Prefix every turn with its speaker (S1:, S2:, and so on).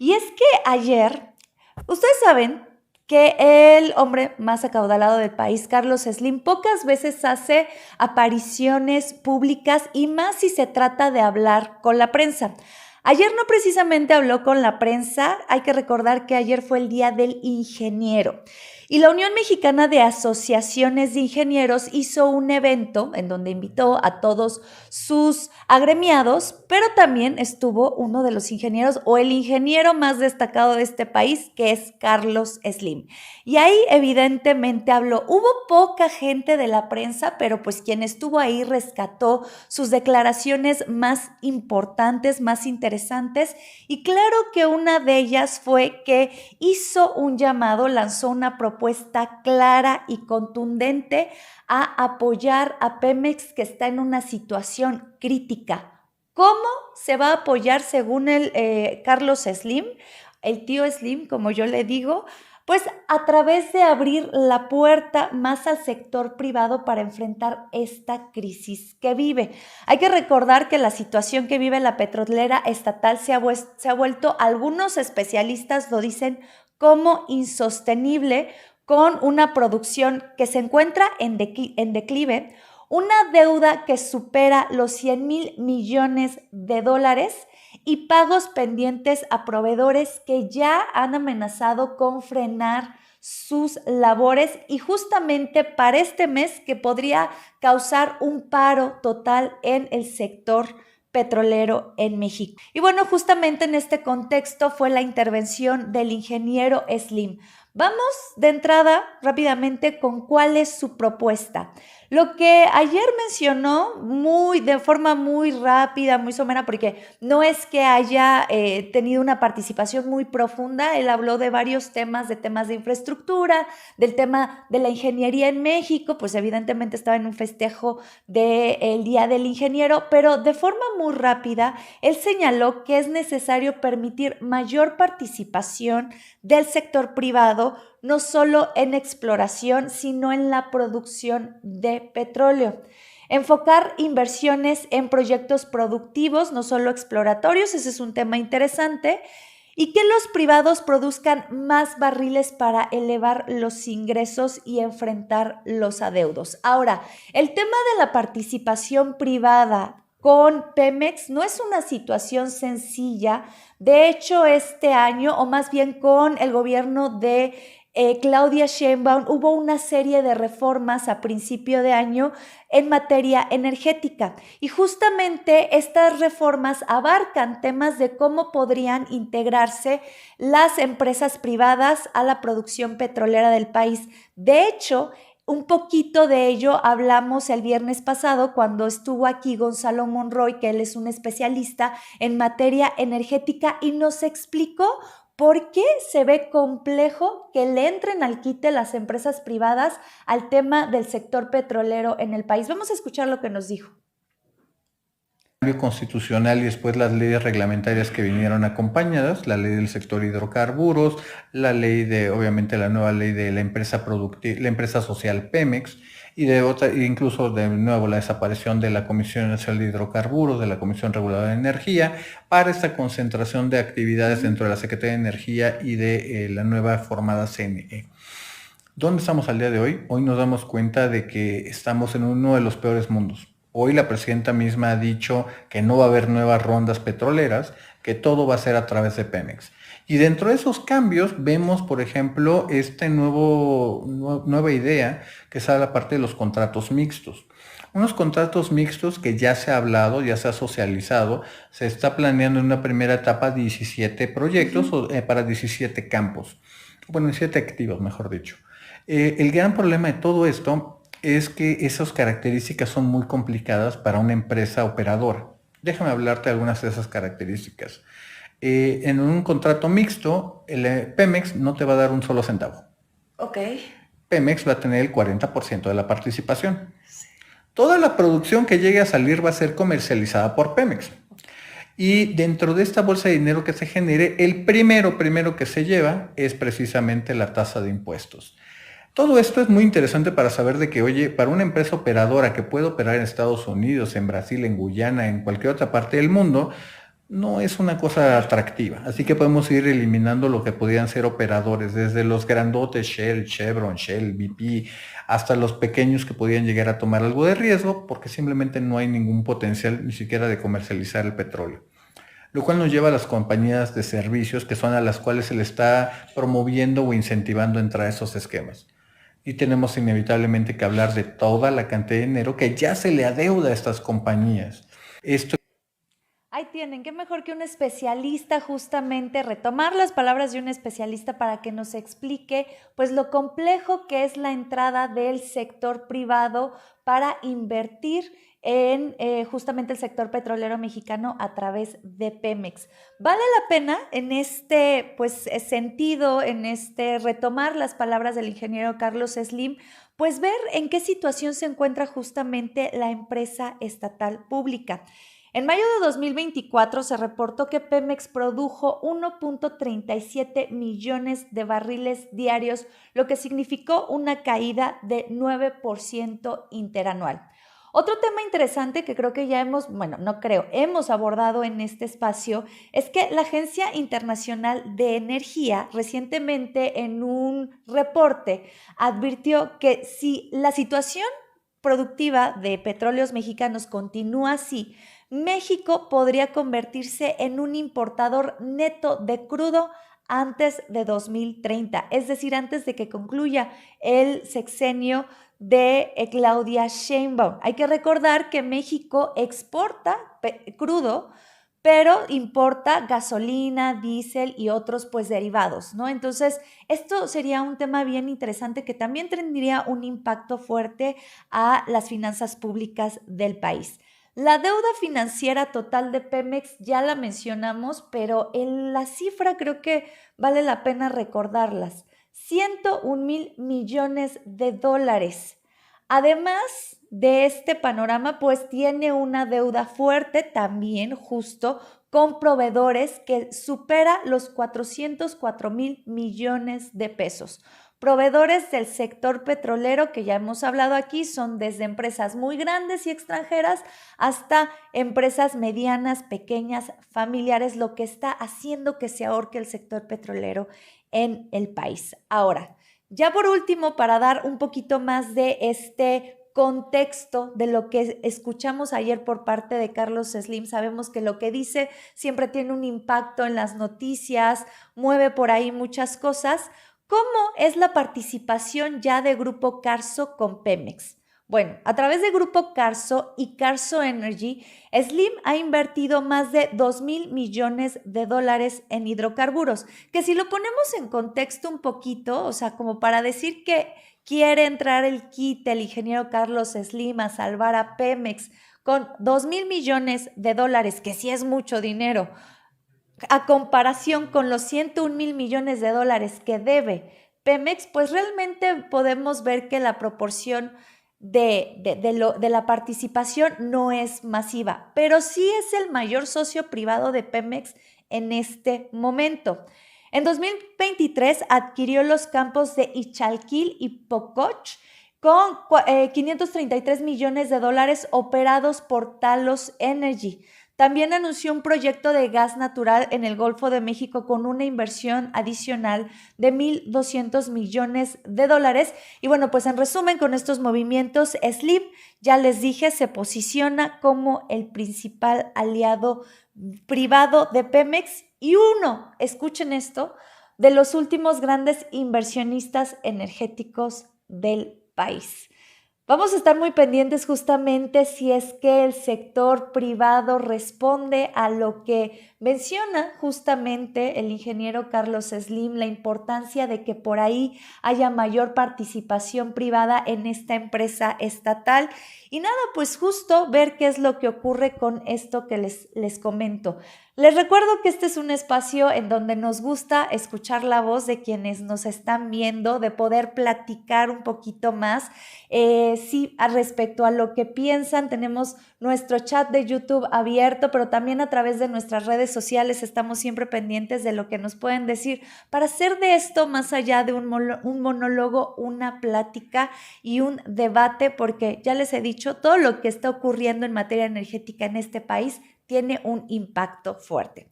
S1: Y es que ayer, ustedes saben que el hombre más acaudalado del país, Carlos Slim, pocas veces hace apariciones públicas y más si se trata de hablar con la prensa. Ayer no precisamente habló con la prensa, hay que recordar que ayer fue el Día del Ingeniero. Y la Unión Mexicana de Asociaciones de Ingenieros hizo un evento en donde invitó a todos sus agremiados, pero también estuvo uno de los ingenieros o el ingeniero más destacado de este país, que es Carlos Slim. Y ahí evidentemente habló. Hubo poca gente de la prensa, pero pues quien estuvo ahí rescató sus declaraciones más importantes, más interesantes. Y claro que una de ellas fue que hizo un llamado, lanzó una propuesta clara y contundente a apoyar a Pemex, que está en una situación crítica. ¿Cómo se va a apoyar según el Carlos Slim, el tío Slim, como yo le digo? Pues a través de abrir la puerta más al sector privado para enfrentar esta crisis que vive. Hay que recordar que la situación que vive la petrolera estatal se ha vuelto, algunos especialistas lo dicen, como insostenible, con una producción que se encuentra en declive, una deuda que supera los 100,000 millones de dólares y pagos pendientes a proveedores que ya han amenazado con frenar sus labores y justamente para este mes que podría causar un paro total en el sector petrolero en México. Y bueno, justamente en este contexto fue la intervención del ingeniero Slim. Vamos de entrada rápidamente con cuál es su propuesta. Lo que ayer mencionó de forma muy rápida, muy somera, porque no es que haya tenido una participación muy profunda. Él habló de varios temas, de temas de infraestructura, del tema de la ingeniería en México, pues evidentemente estaba en un festejo del Día del Ingeniero, pero de forma muy rápida, él señaló que es necesario permitir mayor participación del sector privado, no solo en exploración, sino en la producción de petróleo. Enfocar inversiones en proyectos productivos, no solo exploratorios, ese es un tema interesante, y que los privados produzcan más barriles para elevar los ingresos y enfrentar los adeudos. Ahora, el tema de la participación privada con Pemex no es una situación sencilla. De hecho, este año, o más bien con el gobierno de Claudia Sheinbaum, hubo una serie de reformas a principio de año en materia energética y justamente estas reformas abarcan temas de cómo podrían integrarse las empresas privadas a la producción petrolera del país. De hecho, un poquito de ello hablamos el viernes pasado cuando estuvo aquí Gonzalo Monroy, que él es un especialista en materia energética y nos explicó por qué se ve complejo que le entren al quite las empresas privadas al tema del sector petrolero en el país. Vamos a escuchar lo que nos dijo.
S2: Cambio constitucional y después las leyes reglamentarias que vinieron acompañadas, la ley del sector hidrocarburos, la ley de, obviamente la nueva ley de la empresa la empresa social Pemex, y de otra, incluso de nuevo la desaparición de la Comisión Nacional de Hidrocarburos, de la Comisión Reguladora de Energía, para esta concentración de actividades dentro de la Secretaría de Energía y de la nueva formada CNE. ¿Dónde estamos al día de hoy? Hoy nos damos cuenta de que estamos en uno de los peores mundos. Hoy la presidenta misma ha dicho que no va a haber nuevas rondas petroleras, que todo va a ser a través de Pemex. Y dentro de esos cambios vemos, por ejemplo, nueva idea que sale a parte de los contratos mixtos. Unos contratos mixtos que ya se ha hablado, ya se ha socializado, se está planeando en una primera etapa 17 proyectos para 17 campos, bueno, 17 activos, mejor dicho. El gran problema de todo esto es que esas características son muy complicadas para una empresa operadora. Déjame hablarte de algunas de esas características. En un contrato mixto, el Pemex no te va a dar un solo centavo.
S1: Ok.
S2: Pemex va a tener el 40% de la participación. Toda la producción que llegue a salir va a ser comercializada por Pemex. Y dentro de esta bolsa de dinero que se genere, el primero que se lleva es precisamente la tasa de impuestos. Todo esto es muy interesante para saber de que, oye, para una empresa operadora que puede operar en Estados Unidos, en Brasil, en Guyana, en cualquier otra parte del mundo, no es una cosa atractiva. Así que podemos ir eliminando lo que podían ser operadores, desde los grandotes Shell, Chevron, Shell, BP, hasta los pequeños que podían llegar a tomar algo de riesgo, porque simplemente no hay ningún potencial ni siquiera de comercializar el petróleo. Lo cual nos lleva a las compañías de servicios, que son a las cuales se le está promoviendo o incentivando a entrar a esos esquemas. Y tenemos inevitablemente que hablar de toda la cantidad de dinero que ya se le adeuda a estas compañías. Esto
S1: Ahí tienen, qué mejor que un especialista justamente, retomar las palabras de un especialista para que nos explique pues lo complejo que es la entrada del sector privado para invertir en justamente el sector petrolero mexicano a través de Pemex. Vale la pena en este pues sentido, en este retomar las palabras del ingeniero Carlos Slim, pues ver en qué situación se encuentra justamente la empresa estatal pública. En mayo de 2024 se reportó que Pemex produjo 1.37 millones de barriles diarios, lo que significó una caída de 9% interanual. Otro tema interesante que creo que ya hemos abordado en este espacio es que la Agencia Internacional de Energía recientemente en un reporte advirtió que si la situación productiva de petróleos mexicanos continúa así, México podría convertirse en un importador neto de crudo antes de 2030, es decir, antes de que concluya el sexenio de Claudia Sheinbaum. Hay que recordar que México exporta crudo, pero importa gasolina, diésel y otros pues derivados, ¿no? Entonces, esto sería un tema bien interesante que también tendría un impacto fuerte a las finanzas públicas del país. La deuda financiera total de Pemex ya la mencionamos, pero en la cifra creo que vale la pena recordarlas. 101,000 millones de dólares. Además de este panorama, pues tiene una deuda fuerte también justo con proveedores que supera los 404,000 millones de pesos. Proveedores del sector petrolero que ya hemos hablado aquí son desde empresas muy grandes y extranjeras hasta empresas medianas, pequeñas, familiares, lo que está haciendo que se ahorque el sector petrolero en el país. Ahora, ya por último, para dar un poquito más de este contexto de lo que escuchamos ayer por parte de Carlos Slim, sabemos que lo que dice siempre tiene un impacto en las noticias, mueve por ahí muchas cosas. ¿Cómo es la participación ya de Grupo Carso con Pemex? Bueno, a través de Grupo Carso y Carso Energy, Slim ha invertido más de 2,000 millones de dólares en hidrocarburos, que si lo ponemos en contexto un poquito, o sea, como para decir que quiere entrar el quite el ingeniero Carlos Slim a salvar a Pemex con 2,000 millones de dólares, que sí es mucho dinero, a comparación con los 101,000 millones de dólares que debe Pemex, pues realmente podemos ver que la proporción de la participación no es masiva, pero sí es el mayor socio privado de Pemex en este momento. En 2023 adquirió los campos de Ixchalquil y Pococh con 533 millones de dólares operados por Talos Energy. También anunció un proyecto de gas natural en el Golfo de México con una inversión adicional de 1,200 millones de dólares. Y bueno, pues en resumen, con estos movimientos, Slim, ya les dije, se posiciona como el principal aliado privado de Pemex y uno, escuchen esto, de los últimos grandes inversionistas energéticos del país. Vamos a estar muy pendientes justamente si es que el sector privado responde a lo que menciona justamente el ingeniero Carlos Slim, la importancia de que por ahí haya mayor participación privada en esta empresa estatal. Y nada, pues justo ver qué es lo que ocurre con esto que les comento. Les recuerdo que este es un espacio en donde nos gusta escuchar la voz de quienes nos están viendo, de poder platicar un poquito más. Sí, respecto a lo que piensan, tenemos nuestro chat de YouTube abierto, pero también a través de nuestras redes sociales estamos siempre pendientes de lo que nos pueden decir para hacer de esto más allá de un monólogo, una plática y un debate, porque ya les he dicho, todo lo que está ocurriendo en materia energética en este país tiene un impacto fuerte.